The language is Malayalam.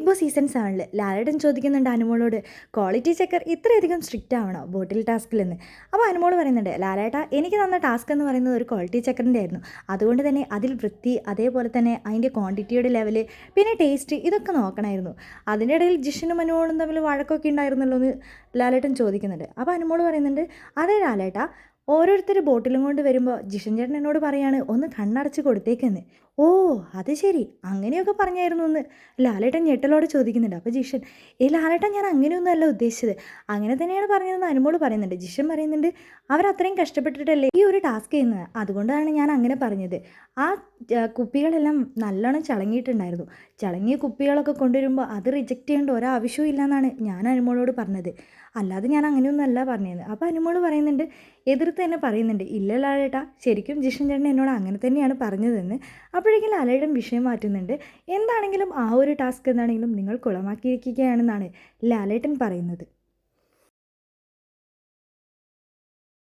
ബോസ് സീസൺ 7 ലാലേട്ടൻ ചോദിക്കുന്നുണ്ട് അനുമോളോട്, ക്വാളിറ്റി ചെക്കർ ഇത്രയധികം സ്ട്രിക്റ്റ് ആവണോ ബോട്ടിൽ ടാസ്കിൽ എന്ന്. അപ്പോൾ അനുമോൾ പറയുന്നുണ്ട്, ലാലേട്ട എനിക്ക് തന്ന ടാസ്ക് എന്ന് പറയുന്നത് ഒരു ക്വാളിറ്റി ചെക്കറിൻ്റെ ആയിരുന്നു. അതുകൊണ്ട് തന്നെ അതിൽ വൃത്തി, അതേപോലെ തന്നെ അതിൻ്റെ ക്വാണ്ടിറ്റിയുടെ ലെവല്, പിന്നെ ടേസ്റ്റ്, ഇതൊക്കെ നോക്കണമായിരുന്നു. അതിൻ്റെ ഇടയിൽ ജിഷനും അനുമോളും തമ്മിൽ വഴക്കൊക്കെ ഉണ്ടായിരുന്നല്ലോ എന്ന് ലാലേട്ടൻ ചോദിക്കുന്നുണ്ട്. അപ്പോൾ അനുമോൾ പറയുന്നുണ്ട്, അതെ ലാലേട്ട, ഓരോരുത്തർ ബോട്ടിലും കൊണ്ട് വരുമ്പോൾ ജിഷൻ ചേട്ടൻ എന്നോട് പറയാണ് ഒന്ന് കണ്ണടച്ച് കൊടുത്തേക്കെന്ന്. ഓ അത് ശരി, അങ്ങനെയൊക്കെ പറഞ്ഞായിരുന്നു എന്ന് ലാലേട്ടൻ ഞെട്ടലോട് ചോദിക്കുന്നുണ്ട്. അപ്പോൾ ജിഷൻ, ലാലേട്ടൻ ഞാൻ അങ്ങനെയൊന്നും അല്ല ഉദ്ദേശിച്ചത്, അങ്ങനെ തന്നെയാണ് പറഞ്ഞതെന്ന് അനുമോള് പറയുന്നുണ്ട്. ജിഷൻ പറയുന്നുണ്ട്, അവരത്രയും കഷ്ടപ്പെട്ടിട്ടല്ലേ ഈ ഒരു ടാസ്ക് ചെയ്യുന്നത്, അതുകൊണ്ടാണ് ഞാൻ അങ്ങനെ പറഞ്ഞത്. ആ കുപ്പികളെല്ലാം നല്ലോണം ചളങ്ങിയിട്ടുണ്ടായിരുന്നു. ചളങ്ങിയ കുപ്പികളൊക്കെ കൊണ്ടുവരുമ്പോൾ അത് റിജക്റ്റ് ചെയ്യേണ്ട ഒരാവശ്യവും ഇല്ല എന്നാണ് ഞാൻ അനുമോളോട് പറഞ്ഞത്, അല്ലാതെ ഞാൻ അങ്ങനെയൊന്നും അല്ല പറഞ്ഞത്. അപ്പോൾ അനുമോള് പറയുന്നുണ്ട്, എതിർത്ത് തന്നെ പറയുന്നുണ്ട്, ഇല്ല ലാലേട്ടാ, ശരിക്കും ജിഷൻ ചേട്ടൻ എന്നോട് അങ്ങനെ തന്നെയാണ് പറഞ്ഞതെന്ന്. അപ്പോഴേക്കും ലാലേട്ടൻ വിഷയം മാറ്റുന്നുണ്ട്. എന്താണെങ്കിലും ആ ഒരു ടാസ്ക് എന്താണെങ്കിലും നിങ്ങൾ കുളമാക്കിയിരിക്കുകയാണെന്നാണ് ലാലേട്ടൻ പറയുന്നത്.